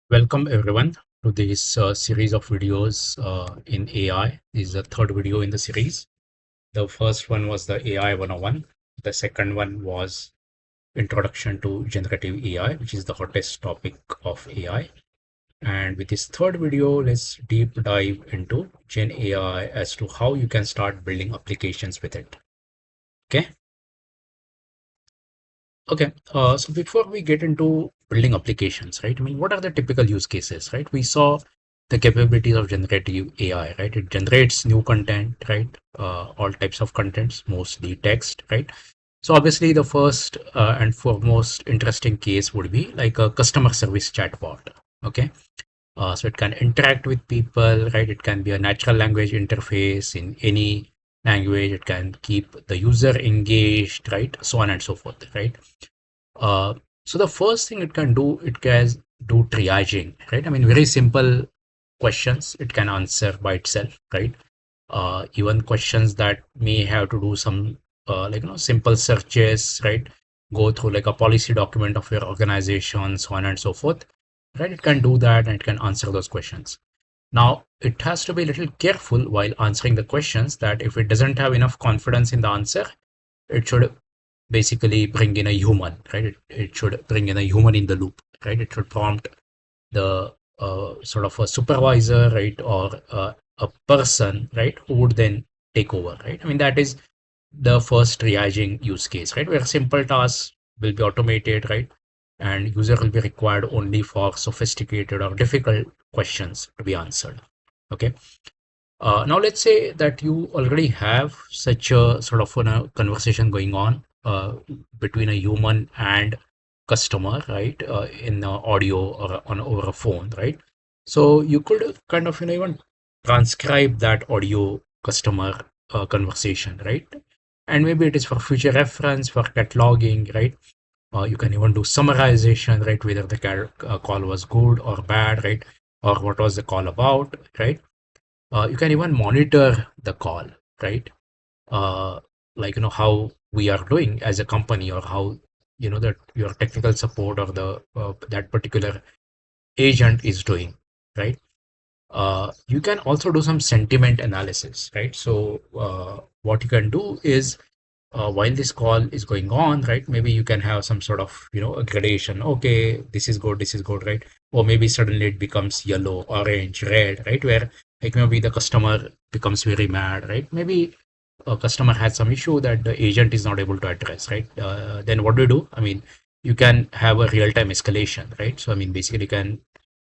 Welcome everyone to this series of videos in AI. This is the third video in the series. The first one was the AI 101. The second one was Introduction to Generative AI, which is the hottest topic of AI. And with this third video, let's deep dive into Gen AI as to how you can start building applications with it. Okay. Okay. So before we get into building applications, right? I mean, what are the typical use cases, right? We saw the capabilities of generative AI, right? It generates new content, right? All types of contents, mostly text, right? So obviously the first and foremost interesting case would be like a customer service chatbot. Okay. So it can interact with people, right? It can be a natural language interface in any language. It can keep the user engaged, right? So on and so forth, right? Uh, so the first thing it can do, it can do triaging, right? I mean, very simple questions it can answer by itself, right? Even questions that may have to do some simple searches, right? Go through like a policy document of your organization, so on and so forth, right? It can do that and it can answer those questions. Now, it has to be a little careful while answering the questions that if it doesn't have enough confidence in the answer, it should basically bring in a human, right? It should bring in a human in the loop, right? It should prompt the sort of a supervisor, right? Or a person, right? Who would then take over, right? I mean, that is the first triaging use case, right? Where simple tasks will be automated, right? And user will be required only for sophisticated or difficult questions to be answered. Okay. Now let's say that you already have such a sort of conversation going on between a human and customer, right? In audio or on over a phone, right? So you could kind of even transcribe that audio customer conversation, right? And maybe it is for future reference, for cataloging, right? You can even do summarization, right? Whether the call was good or bad, right? Or what was the call about, right? You can even monitor the call, right? uh, how we are doing as a company, or how that your technical support or the that particular agent is doing, right? You can also do some sentiment analysis, right? So what you can do is, while this call is going on, right, maybe you can have some sort of a gradation. Okay, this is good, right? Or maybe suddenly it becomes yellow, orange, red, right? Where like maybe the customer becomes very mad, right? Maybe a customer has some issue that the agent is not able to address, right? Then what do you do? I mean, you can have a real-time escalation, right? So I mean, basically you can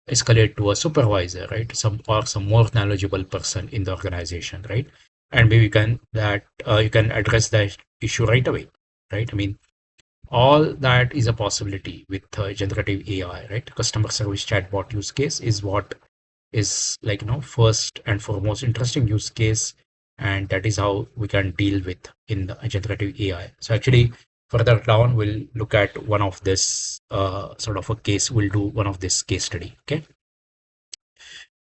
escalate to a supervisor, right? Some more knowledgeable person in the organization, right? And maybe you can address that issue right away, right? I mean, all that is a possibility with generative AI, right? Customer service chatbot use case is what is first and foremost interesting use case, and that is how we can deal with in the generative AI. So actually, further down we'll look at one of this sort of a case. We'll do one of this case study. Okay.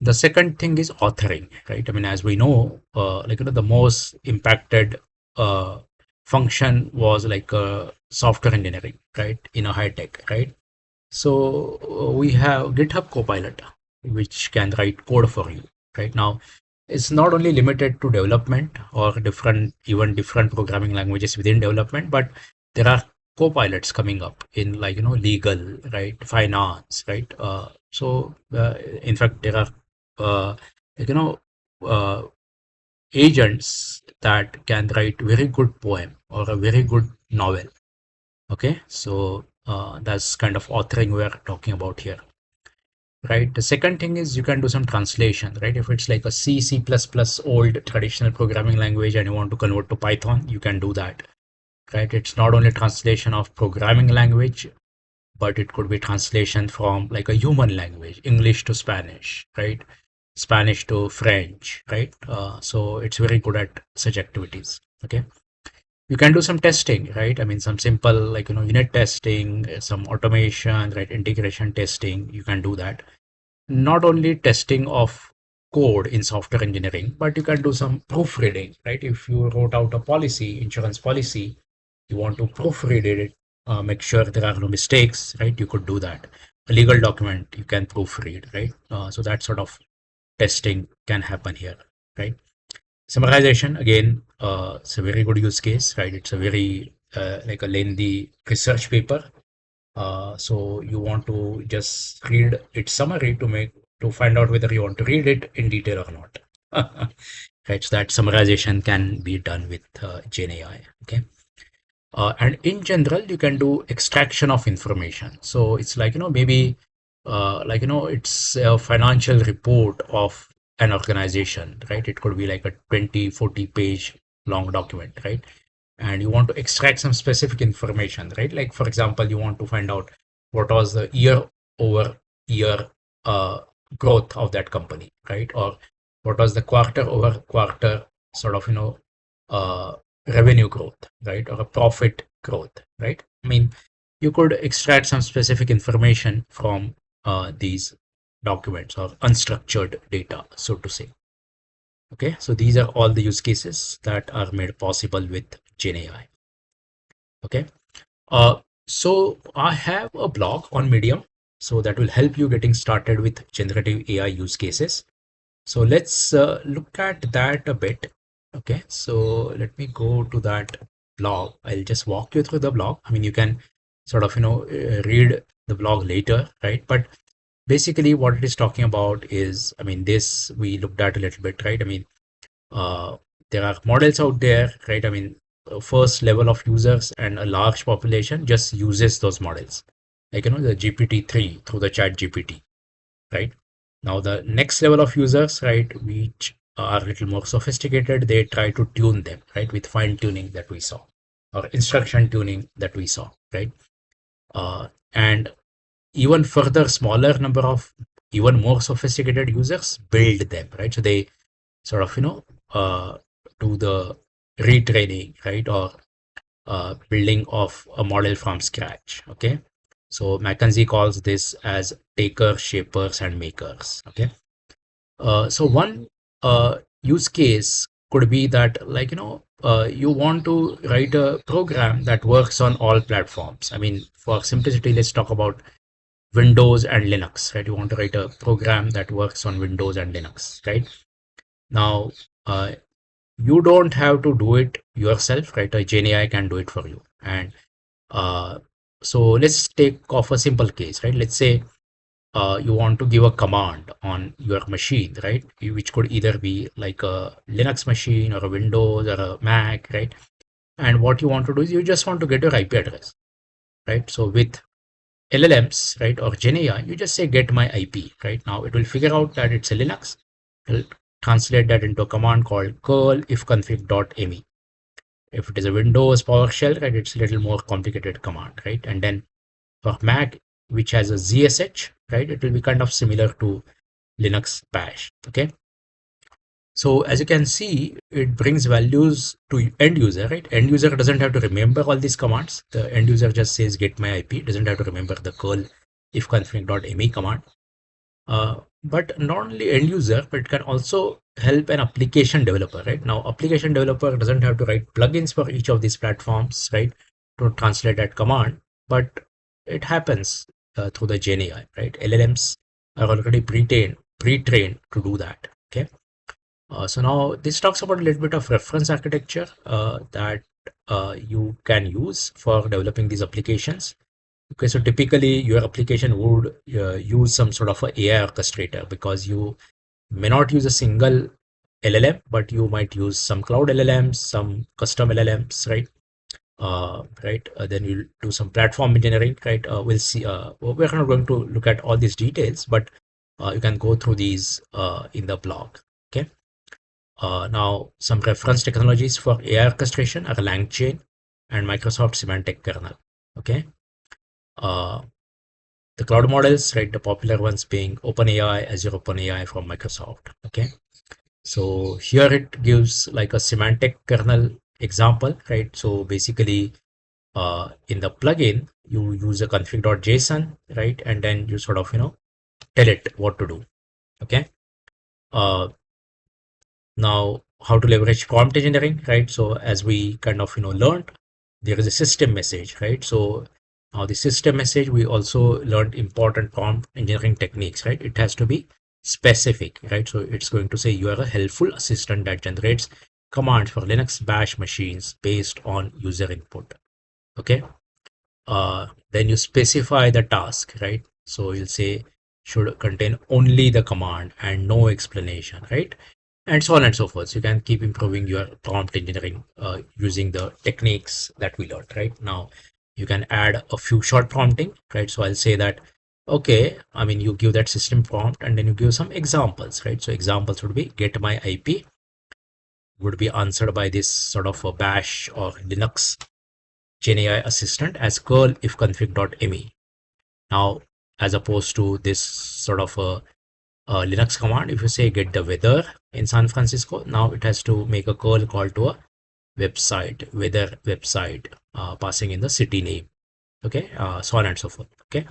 The second thing is authoring, right? I mean, as we know, the most impacted uh, function was software engineering, right? In a high tech, right? So we have GitHub Copilot, which can write code for you. Right now, it's not only limited to development or even different programming languages within development, but there are copilots coming up in legal, right, finance, right. In fact, there are uh, like, you know uh, agents that can write very good poem or a very good novel. Okay, so that's kind of authoring we're talking about here, right? The second thing is you can do some translation, right? If it's like a C++ old traditional programming language and you want to convert to Python, you can do that, right? It's not only translation of programming language, but it could be translation from like a human language, English to Spanish, right? Spanish to French, right? So it's very good at such activities. Okay. You can do some testing, right? I mean, some simple unit testing, some automation, right? Integration testing. You can do that. Not only testing of code in software engineering, but you can do some proofreading, right? If you wrote out a policy, insurance policy, you want to proofread it, make sure there are no mistakes, right? You could do that. a legal document you can proofread, right? So that sort of testing can happen here, right? Summarization, again, it's a very good use case, right? It's a very like a lengthy research paper. So you want to just read its summary to find out whether you want to read it in detail or not. Right, so that summarization can be done with Gen AI. Okay. And in general, you can do extraction of information. So it's like, maybe it's a financial report of an organization, right? It could be like a 20, 40 page long document, right? And you want to extract some specific information, right? Like, for example, you want to find out what was the year over year uh, growth of that company, right? Or what was the quarter over quarter sort of, uh, revenue growth, right? Or a profit growth, right? I mean, you could extract some specific information from these documents or unstructured data, so to say. Okay, so these are all the use cases that are made possible with Gen AI. Okay, uh, so I have a blog on Medium, so that will help you getting started with generative AI use cases. So let's look at that a bit. Okay, so let me go to that blog. I'll just walk you through the blog. I mean, you can sort of, read the blog later, right? But basically, what it is talking about is, I mean, this we looked at a little bit, right? I mean, uh, there are models out there, right? I mean, first level of users and a large population just uses those models, like, the GPT-3 through the chat GPT, right? Now, the next level of users, right, which are a little more sophisticated, they try to tune them, right, with fine tuning that we saw, or instruction tuning that we saw, right? And even further, smaller number of even more sophisticated users build them, right? So they sort of, do the retraining, right, or building of a model from scratch. Okay, so McKinsey calls this as takers, shapers, and makers. Okay, so one use case could be that, like, you want to write a program that works on all platforms. I mean, for simplicity, let's talk about Windows and Linux, right? You want to write a program that works on Windows and Linux, right? Now, uh, you don't have to do it yourself, right? A Gen AI can do it for you. And uh, so let's take off a simple case, right? Let's say you want to give a command on your machine, right? Which could either be like a Linux machine or a Windows or a Mac, right? And what you want to do is you just want to get your IP address, right? So with LLMs, right, or Gen AI, you just say get my IP, right? Now it will figure out that it's a Linux. It'll translate that into a command called curl ifconfig.me. If it is a Windows PowerShell, right, it's a little more complicated command, right? And then for Mac, which has a ZSH, right, it will be kind of similar to Linux bash. Okay, so as you can see, it brings values to end user, right? End user doesn't have to remember all these commands. The end user just says get my IP, doesn't have to remember the curl ifconfig.me command. But not only end user, but it can also help an application developer, right? Now, application developer doesn't have to write plugins for each of these platforms, right, to translate that command, but it happens through the Gen AI, right? LLMs are already pre-trained to do that. Okay. So now this talks about a little bit of reference architecture that you can use for developing these applications. Okay, so typically your application would use some sort of a AI orchestrator, because you may not use a single LLM, but you might use some cloud LLMs, some custom LLMs, right? Then you'll do some platform engineering, right? We'll see. We're not going to look at all these details, but you can go through these in the blog. Okay. Now, some reference technologies for AI orchestration are LangChain and Microsoft Semantic Kernel. Okay. Uh, the cloud models, right? The popular ones being OpenAI, Azure OpenAI from Microsoft. Okay. So here it gives like a semantic kernel example, right? So basically, in the plugin, you use a config.json, right? And then you sort of, tell it what to do. Okay. Uh, Now, how to leverage prompt engineering, right? So as we kind of, learned, there is a system message, right? So Now the system message, we also learned important prompt engineering techniques, right? It has to be specific, right? So it's going to say you are a helpful assistant that generates commands for Linux bash machines based on user input. Okay. Then you specify the task, right? So you'll say should contain only the command and no explanation, right? And so on and so forth. So you can keep improving your prompt engineering using the techniques that we learned, right? Now you can add a few short prompting, right? So I'll say that, okay, I mean, you give that system prompt and then you give some examples, right? So examples would be get my IP would be answered by this sort of a bash or Linux GenAI assistant as curl if config.me. Now, as opposed to this sort of a Linux command, if you say get the weather in San Francisco, now it has to make a curl call to a website, weather website, passing in the city name. Okay, so on and so forth. Okay.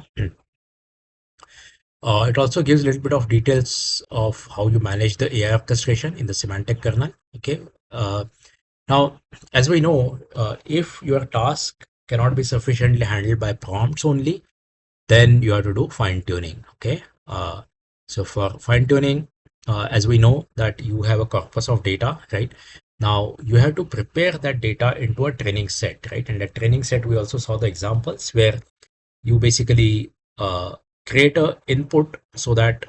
It also gives a little bit of details of how you manage the AI orchestration in the semantic kernel. Okay. Now, as we know, if your task cannot be sufficiently handled by prompts only, then you have to do fine tuning. Okay. So for fine tuning, as we know that you have a corpus of data, right? Now you have to prepare that data into a training set, right? And that training set, we also saw the examples where you basically create a input so that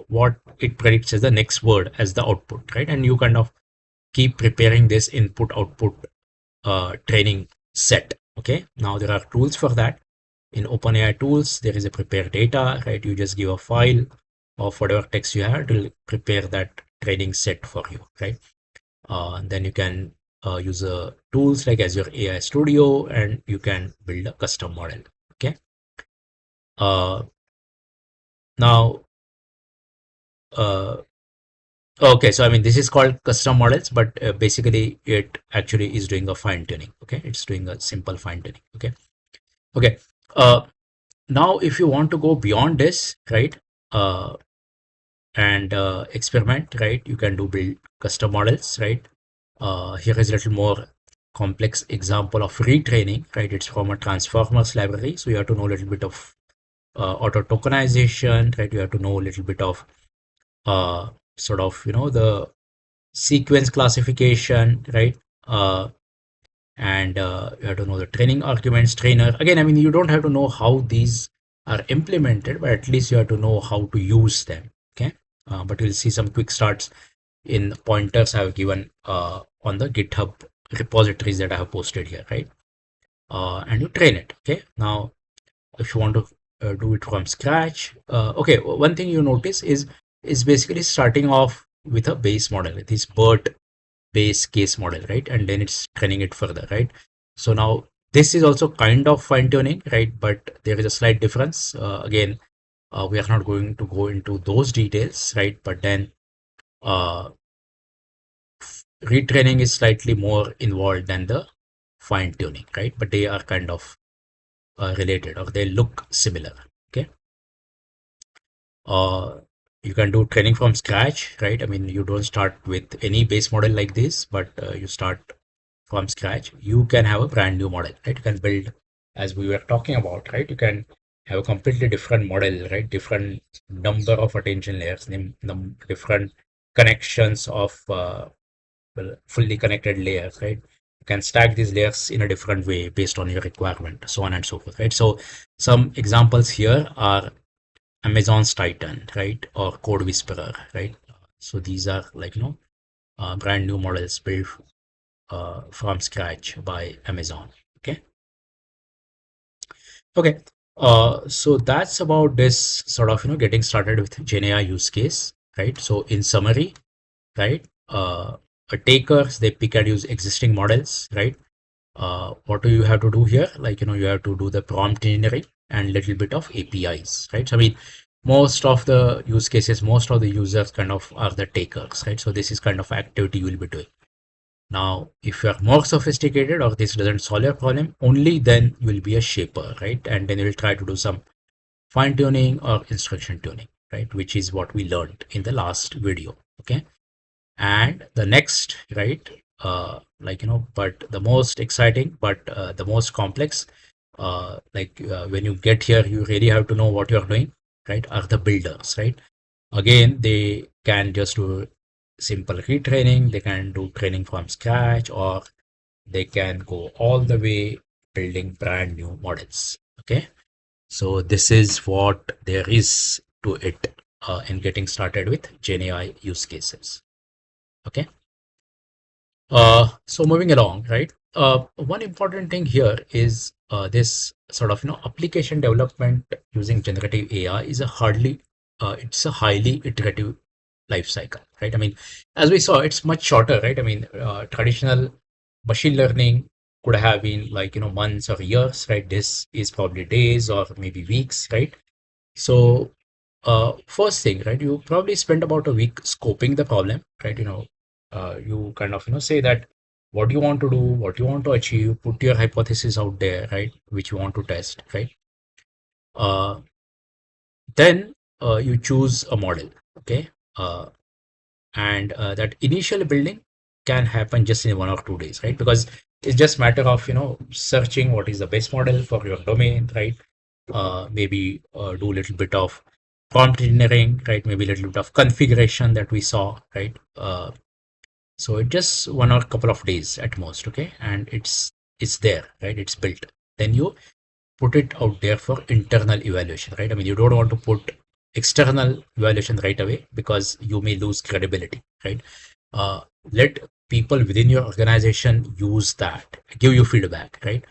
what it predicts as the next word as the output, right? And you kind of keep preparing this input output training set. Okay. Now there are tools for that. In OpenAI tools, there is a prepare data, right? You just give a file of whatever text you have to prepare that training set for you, right? Then you can use tools like Azure AI Studio and you can build a custom model. Okay. Uh, now, uh, okay, so I mean, this is called custom models, but basically it actually is doing a fine tuning. Okay. It's doing a simple fine tuning. Okay. Okay. Now, if you want to go beyond this, right? And experiment, right? You can do build custom models, right? Here is a little more complex example of retraining, right? It's from a transformers library, so you have to know a little bit of auto tokenization, right? You have to know a little bit of sort of the sequence classification, right? And you have to know the training arguments trainer. Again, I mean, you don't have to know how these are implemented, but at least you have to know how to use them. Okay. But you'll see some quick starts in pointers I have given on the GitHub repositories that I have posted here, right? And you train it. Okay. Now, if you want to do it from scratch, okay. One thing you notice is basically starting off with a base model. This BERT base case model, right? And then it's training it further, right? So now this is also kind of fine tuning, right? But there is a slight difference. Again, we are not going to go into those details, right? But then uh, retraining is slightly more involved than the fine tuning, right? But they are kind of related or they look similar. Okay. Uh, you can do training from scratch, right? I mean, you don't start with any base model like this, but you start from scratch. You can have a brand new model, right? You can build, as we were talking about, right? You can have a completely different model, right? Different number of attention layers, different connections of well, fully connected layers, right? You can stack these layers in a different way based on your requirement, so on and so forth, right? So some examples here are Amazon's Titan, right? Or Code Whisperer, right? So these are like, brand new models built from scratch by Amazon. Okay. Okay. So that's about this sort of, getting started with GenAI use case, right? So in summary, right? Takers, they pick and use existing models, right? What do you have to do here? Like, you have to do the prompt engineering and little bit of APIs, right? So, I mean, most of the use cases, most of the users kind of are the takers, right? So this is kind of activity you will be doing. Now, if you are more sophisticated or this doesn't solve your problem, only then you will be a shaper, right? And then you will try to do some fine tuning or instruction tuning, right? Which is what we learned in the last video. Okay. And the next, right? Like, but the most exciting, but the most complex when you get here, you really have to know what you're doing, right? Are the builders, right? Again, they can just do simple retraining, they can do training from scratch, or they can go all the way building brand new models. Okay, so this is what there is to it in getting started with Gen AI use cases. Okay. So moving along, right? One important thing here is this sort of application development using generative AI is a hardly it's a highly iterative life cycle, right? I mean, as we saw, it's much shorter, right? I mean, traditional machine learning could have been like months or years, right? This is probably days or maybe weeks, right? So first thing, right, you probably spend about a week scoping the problem, right? You kind of say that what you want to do, what you want to achieve, put your hypothesis out there, right, which you want to test, right? Uh, then you choose a model. Okay. And that initial building can happen just in 1 or 2 days, right? Because it's just matter of searching what is the best model for your domain, right? Maybe do a little bit of prompt engineering, right? Maybe a little bit of configuration that we saw, right? So it just 1 or couple of days at most, okay? And it's there, right? It's built. Then you put it out there for internal evaluation, right? I mean, you don't want to put external evaluation right away because you may lose credibility, right? uh, Let people within your organization use that, give you feedback, right?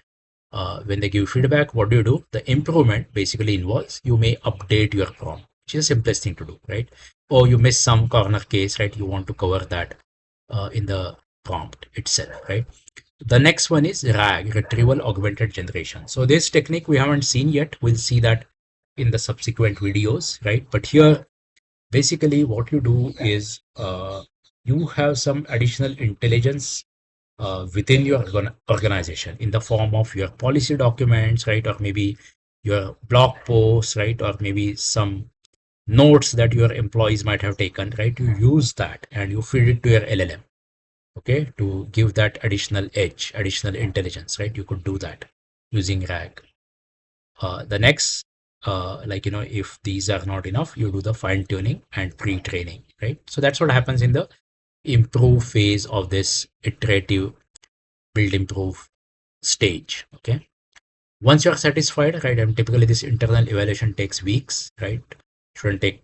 When they give feedback, what do? The improvement basically involves you may update your prompt, which is the simplest thing to do, right? Or you miss some corner case, right? You want to cover that in the prompt itself, right? The next one is RAG, retrieval augmented generation. So this technique we haven't seen yet. We'll see that in the subsequent videos, right? But here, basically, what you do is you have some additional intelligence within your organization in the form of your policy documents, right? Or maybe your blog posts, right? Or maybe some notes that your employees might have taken, right? You use that and you feed it to your LLM, okay, to give that additional edge, additional intelligence, right? You could do that using RAG. The next, if these are not enough, you do the fine tuning and pre-training, right? So that's what happens in the improve phase of this iterative build improve stage. Okay. Once you're satisfied, right? And typically this internal evaluation takes weeks, right? Shouldn't take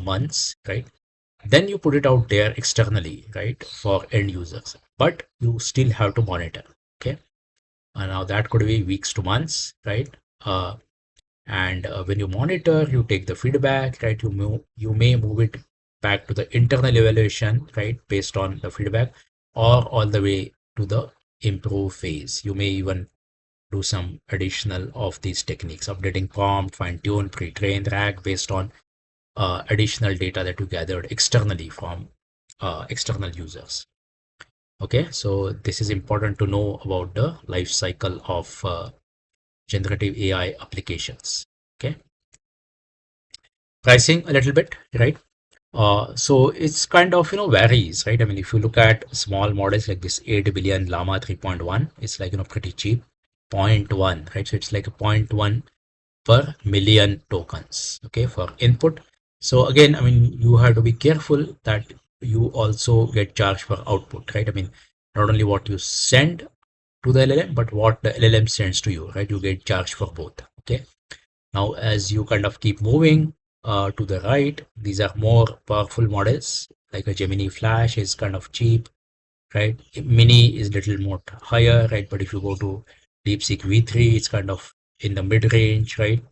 months, right? Then you put it out there externally, right, for end users, but you still have to monitor. Okay. And now that could be weeks to months, right? And when you monitor, you take the feedback, right? You may move it back to the internal evaluation, right, based on the feedback, or all the way to the improve phase. You may even do some additional of these techniques, updating prompt, fine tune, pre-train, RAG based on additional data that you gathered externally from external users. Okay, so this is important to know about the life cycle of generative AI applications. Okay, pricing a little bit, right? So it's kind of varies, right? I mean, if you look at small models like this 8 billion Llama 3.1, it's like pretty cheap, zero point 0.1, right? So it's like a zero point 0.1 per million tokens, okay, for input. So again, I mean, you have to be careful that you also get charged for output, right? I mean, not only what you send to the LLM, but what the LLM sends to you, right? You get charged for both. Okay. Now, as you kind of keep moving to the right, these are more powerful models. Like a Gemini Flash is kind of cheap, right? Mini is little more higher, right? But if you go to DeepSeek V3, it's kind of in the mid range, right?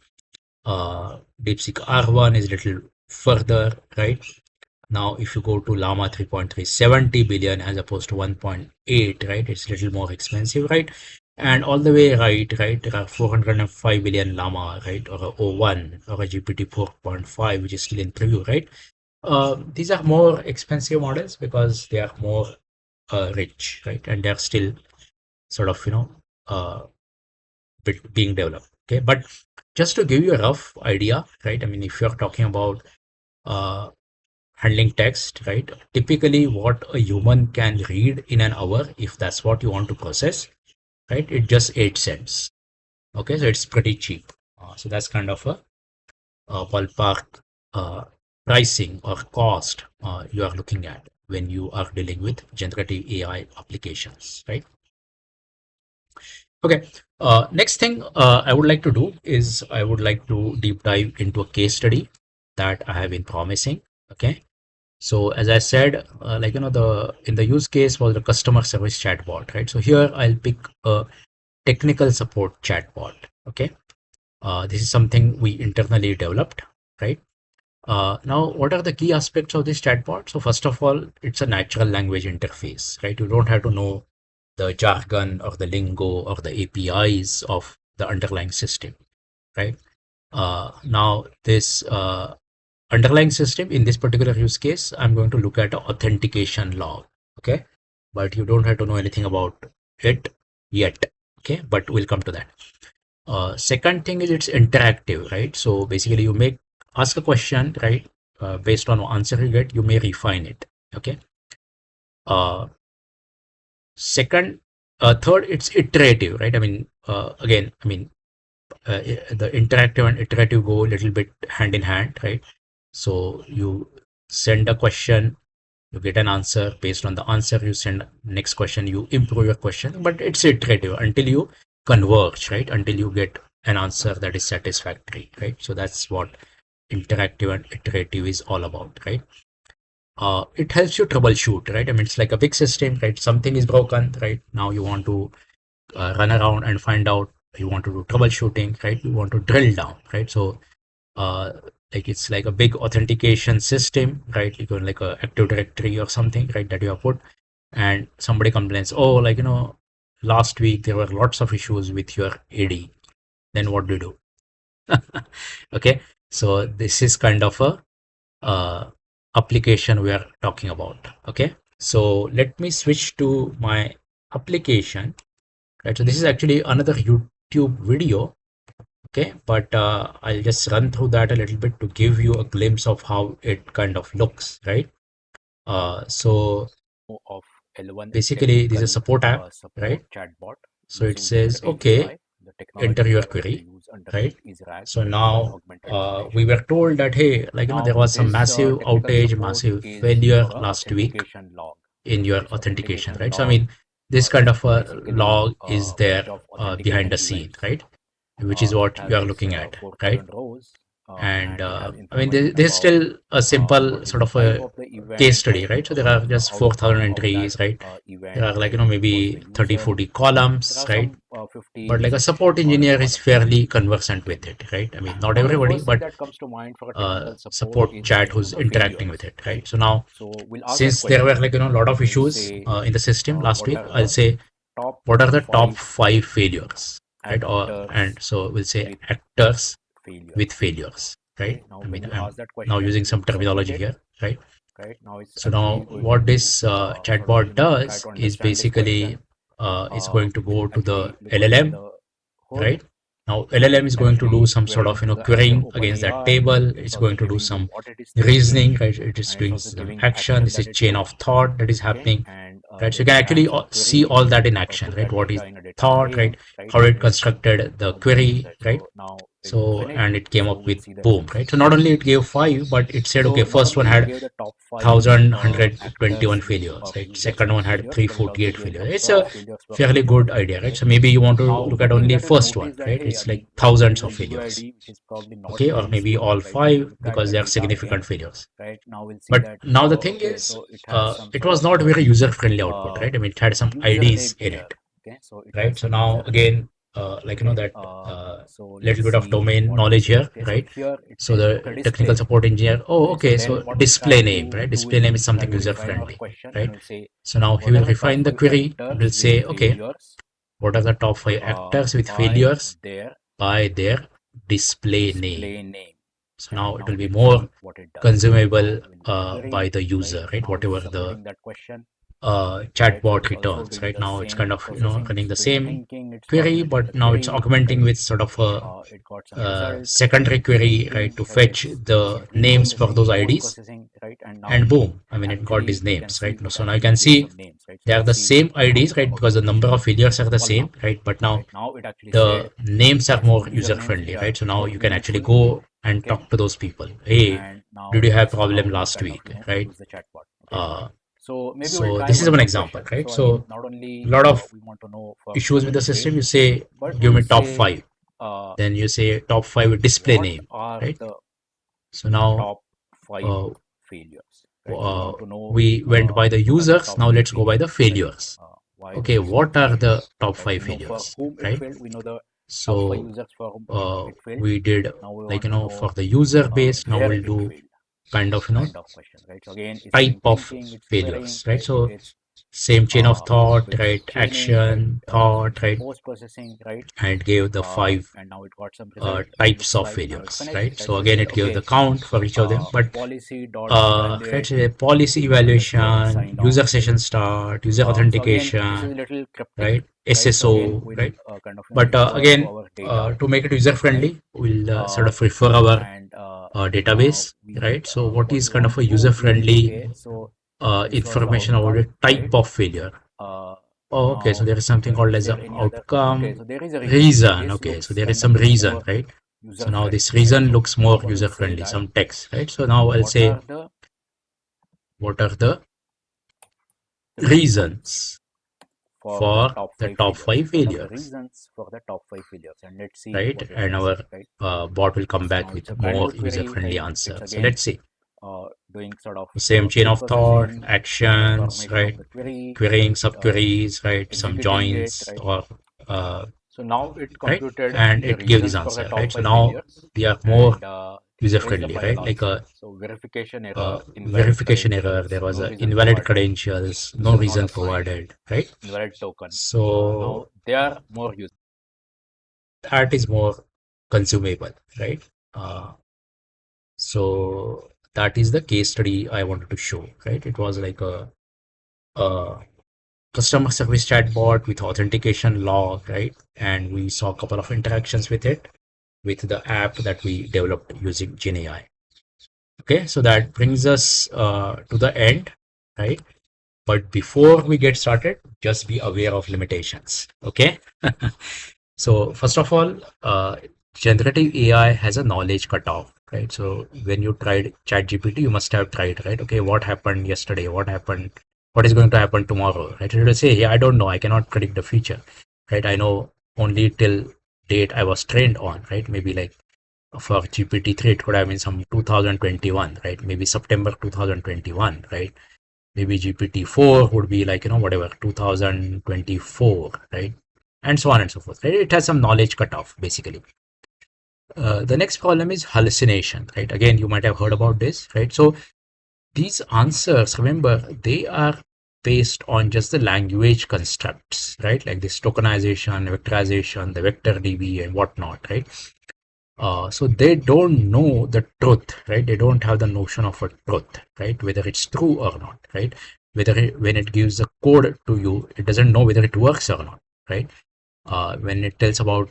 DeepSeek R1 is little further, right? Now, if you go to Llama 3.3, 70 billion as opposed to 1.8, right? It's a little more expensive, right? And all the way right, there are 405 billion Llama, right? Or a O1 or a GPT 4.5, which is still in preview, right? These are more expensive models because they are more rich, right? And they're still sort of, uh, being developed. Okay. But just to give you a rough idea, right? I mean, if you're talking about uh, handling text, right? Typically, what a human can read in an hour, if that's what you want to process, right? It's just 8 cents. Okay, so it's pretty cheap. So that's kind of a ballpark pricing or cost you are looking at when you are dealing with generative AI applications, right? Okay. Next thing I would like to do is I would like to deep dive into a case study that I have been promising. Okay. So as I said, like the in the use case was the customer service chatbot, right? So here I'll pick a technical support chatbot. Okay. This is something we internally developed, right? Now, what are the key aspects of this chatbot? So first of all, it's a natural language interface, right? You don't have to know the jargon or the lingo or the APIs of the underlying system, right? Now, this underlying system in this particular use case, I'm going to look at a authentication log, okay? But you don't have to know anything about it yet, okay? But we'll come to that. Second thing is it's interactive, right? So basically, you make ask a question, right? Based on answer you get, you may refine it, okay? Uh, second, third, it's iterative, right? I mean, again, I mean, the interactive and iterative go a little bit hand in hand, right? So you send a question, you get an answer. Based on the answer, you send next question, you improve your question, but it's iterative until you converge, right? Until you get an answer that is satisfactory, right? So that's what interactive and iterative is all about, right? It helps you troubleshoot, right? I mean, it's like a big system, right? Something is broken, right? Now you want to run around and find out, you want to do troubleshooting, right? You want to drill down, right? So uh, like it's like a big authentication system, right? You go like a active directory or something, right? That you have put, and somebody complains, oh, like last week there were lots of issues with your AD. Then what do you do? Okay, so this is kind of a uh, application we are talking about. Okay, so let me switch to my application. Right, so this is actually another YouTube video. Okay, but I'll just run through that a little bit to give you a glimpse of how it kind of looks, right? So Of L1 basically, this is a technical support app, support right? chatbot So it using says, generative okay, AI. The enter technology your they query, use underneath right? is RAG, So Retrieval now Augmented we Generation. were told that, hey, like, there Now, was some this massive technical outage, support massive is failure for a last week authentication log. in your This authentication, authentication right? So, I log mean, this kind is of a basically log is a bunch there of behind authentication the scene, events. right? Which is It what you has are this looking at, four right? column rows, And and it has I mean, information there's about still a simple what is sort the of type a of the case event, study, right? So there what are is the just 4,000 outcome of that entries, right? There event, are like, who's maybe the 30, user. 40 There columns, are right? some But 50 like a section support or engineer is columns. fairly conversant Okay. with it, right? I mean, not Now, the everybody, first thing but that comes to mind for a technical support support is chat who's interacting with failures. it, Okay. right? So now, So we'll ask that since there were question. like, a lot of We'll issues say, in the system last what week, are I'll the say, top what are the top five five failures, right? Or, actors and so we'll say with actors with failures? failures, right? Okay. Now, I when mean, you I'm ask that now question, using some we'll submit terminology it. here, right? Right now, it's So now actually going what to this sort of chatbot try does to is understand this basically question. is going to We'll go to the actually look under LLM, the hood, right? Now and LLM is it's going to do actually some sort of querying to the Azure querying against that OpenAI. table. It's It's also going to do giving you some what it is thinking, reasoning, right? It is and it's doing also some giving the action. action This that is it chain took. of thought that is Okay, happening, and right? So you then can it actually ran some see query, all that in action, put right? that What is data in a data thought, right? frame, right? How it It constructed the did query, that. right? So now it So and finished. it came So up we'll with see the boom, results. right? So not only it gave five, but it said, okay, So not first one only it had gave the top five 1,121 actors with failures, right? users Second with one had failures, but it also 348 gave the failures. It's number of a failures per fairly query. good idea, right? Okay. So maybe you want to Now look the at thing only that you'll first one, notice that, right? hey, It's like there is thousands a of failures, UID which is probably not okay? Or very maybe stable, all right? When you five look at because the they are data significant again, failures. right? Now we'll see But that, now the thing okay, is, so it has some it sort was of not very user-friendly output, uh, right? I mean, it had some IDs username in error. it, Okay. So it right? has So some now username error. again, Okay. that So little let's bit of see domain what we'll knowledge see. here, Okay. So right? here it So says, okay, the technical display. support engineer, oh, Okay. So okay, then so what we'll try display name, to right? do Display is name we'll is try something to user refine our friendly, question, and right? we'll say, So now he what are will the top refine the five query and will actors with say, okay, failures what are the top five actors with by failures their by their display name? display name? So And now it now will be let's more see what it does. consumable Now we'll by query, the right? user, So right? now it's Whatever the submitting that question. right? So chatbot it's also returns, doing right? the Now it's same kind of, processing, running it's the doing the same thinking, it's query, formulating the but now it's query, augmenting right? with sort of a It got some result, right? secondary It's query, right, thinking, to right? fetch It's the some names for those pre-processing, IDs, post-processing, right? And now and boom, I it mean, it got actually, these you can names, right? see it So now you can actually gives see some names, right? So they are let's the see same IDs, right? Because the number authentication of failures are the column, same, right? But now right? Now it actually said, the names are okay, so more the user usernames, friendly, they are right? So now more you can actually meaningful, go and okay? talk to those people. Hey, And did now you have this is problem how we last kind of, week, right? use the chatbot, okay? Uh, So maybe we'll so try this is one one more example, question. right? So again, So not a only lot of we want to know for issues with the which system, field, you say, but give we'll me top say, five. uh, Then you say top five with display what name, are right? the So now top five uh, failures, right? So we uh, want to know we went by the what are the users. top Now five let's go by the failures, right? failures. Why the Okay, system what are failed, the top right? five We know for failures, whom it right? failed. We know the top five So users for whom it failed. we did, Now we like, want to for know the user base. Now where we'll it do failed, kind of, kind of question, right? So again, it's type doing of thinking, it's querying, failures, right? right? So It's same chain of thought, it's right? chaining, right? Action, So thought, it's right? post processing, right? And gave the five And now it got some result. types Looks of like now it's failures, finished, right? right? So So it again, said, it gave the okay, count for each of them. But policy dot let's evaluate say policy underscore evaluation, sign off, user right? session start, user So again, this is authentication, a little cryptic, right? right? So again, SSO, we'll right? kind of But refer to again, our data, to make it user right? friendly, we'll sort Uh, of refer our and database, we right? So what what is we kind want of to a do user is, friendly okay, so this was the information about the outcome, right? type of failure? Uh, Oh, okay, so Now, there is something called is as an there any other? Okay, outcome so there is a reason. So reason. this Okay, so looks there is kind of some reason, more right? So user now friendly, this right? reason So looks more now we'll user say friendly, that some text, right? So now I'll what say, are what are the the reasons reasons for the for top the five top failures? five What are the failures, reasons for the top five failures? And let's see right? what it And does, our right? bot will come So back now it's a with brand more new user query, friendly right? It's answer. So again let's see. doing sort of Same chain of thought, pre-processing, actions, formation of right? the query, Querying right? subqueries, right? Some Executing it, joins, right? or uh, So now it right? computed And the it gave this reasons for the answer, top right? So five now failures we are more and user here is the friendly, final right? Like answer. a So verification error, invalid verification error. There credentials, was no a reason invalid provided. credentials, This no is not reason assigned, provided, right? invalid token. Now So they are more useful. that is more consumable, right? Uh, so that is the case study I wanted to show, right? It was like a customer service chatbot with authentication log, right? And we saw a couple of interactions with it, with the app that we developed using GenAI. Okay, so that brings us to the end, right? But before we get started, just be aware of limitations. Okay. So first of all, generative AI has a knowledge cutoff, right? So when you tried ChatGPT, you must have tried, right? Okay, what happened yesterday? What happened? What is going to happen tomorrow? Right? You will say, hey, I don't know. I cannot predict the future, right? I know only till date I was trained on, right? Maybe like for GPT-3, it could have been some 2021, right? Maybe September 2021, right? Maybe GPT-4 would be like, whatever, 2024, right? And so on and so forth, right? It has some knowledge cutoff, basically. The next problem is hallucination, right? Again, you might have heard about this, right? So these answers, remember, they are based on just the language constructs, right? Like this tokenization, vectorization, the vector DB and whatnot, right? So they don't know the truth, right? They don't have the notion of a truth, right? Whether it's true or not, right? When it gives a code to you, it doesn't know whether it works or not, right? When it tells about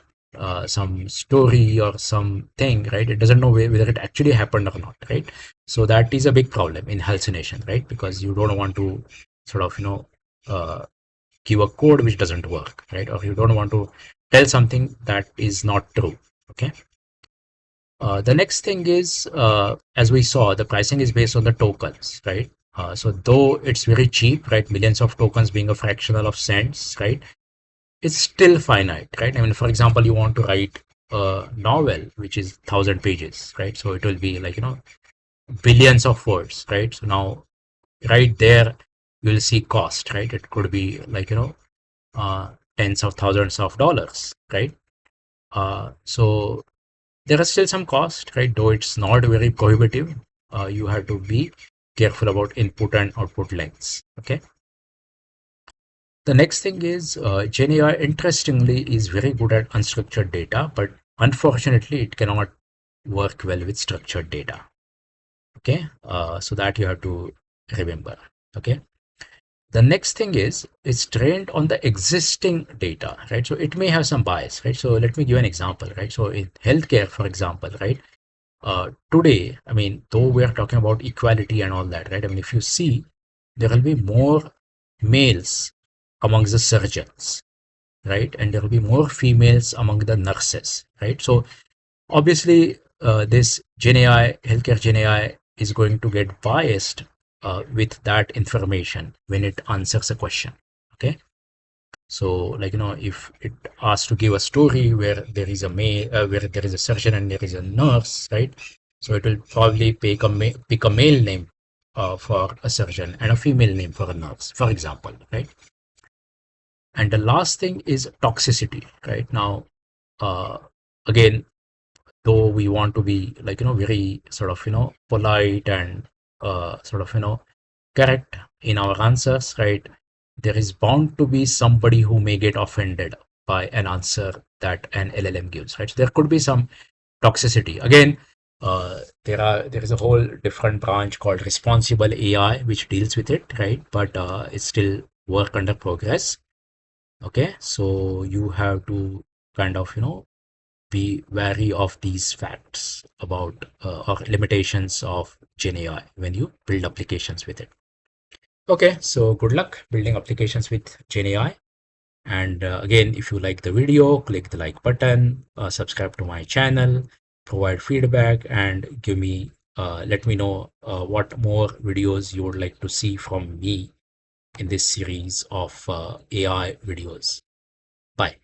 some story or something, right? It doesn't know whether it actually happened or not, right? So that is a big problem in hallucination, right? Because you don't want to sort of, uh, give a code which doesn't work, right? Or you don't want to tell something that is not true, okay? The next thing is, as we saw, the pricing is based on the tokens, right? So though it's very cheap, right? Millions of tokens being a fractional of cents, right? It's still finite, right? I mean, for example, you want to write a novel which is 1,000 pages, right? So it will be like, billions of words, right? So now right there, you'll see cost, right? It could be like, tens of thousands of dollars, right? So there are still some cost, right? Though it's not very prohibitive, you have to be careful about input and output lengths. Okay. The next thing is GenAI, interestingly, is very good at unstructured data, but unfortunately, it cannot work well with structured data. Okay. So that you have to remember. Okay. The next thing is it's trained on the existing data, right? So it may have some bias, right? So let me give an example, right? So in healthcare, for example, right? Today, I mean, though we are talking about equality and all that, right? I mean, if you see, there will be more males amongst the surgeons, right? And there will be more females among the nurses, right? So obviously, this Gen AI, healthcare Gen AI, is going to get biased with that information when it answers a question. Okay, so like if it asks to give a story where there is a where there is a surgeon and there is a nurse, right? So it will probably pick a male name for a surgeon and a female name for a nurse, for example, right? And the last thing is toxicity, right? Now, uh, again, though we want to be like very sort of polite and sort of correct in our answers, right? There is bound to be somebody who may get offended by an answer that an LLM gives, right? So there could be some toxicity. Again, there is a whole different branch called responsible AI which deals with it, right? But it's still work under progress. Okay, so you have to kind of be wary of these facts about or limitations of Gen AI when you build applications with it. Okay, so good luck building applications with Gen AI. And again, if you like the video, click the like button, subscribe to my channel, provide feedback, and let me know what more videos you would like to see from me in this series of AI videos. Bye.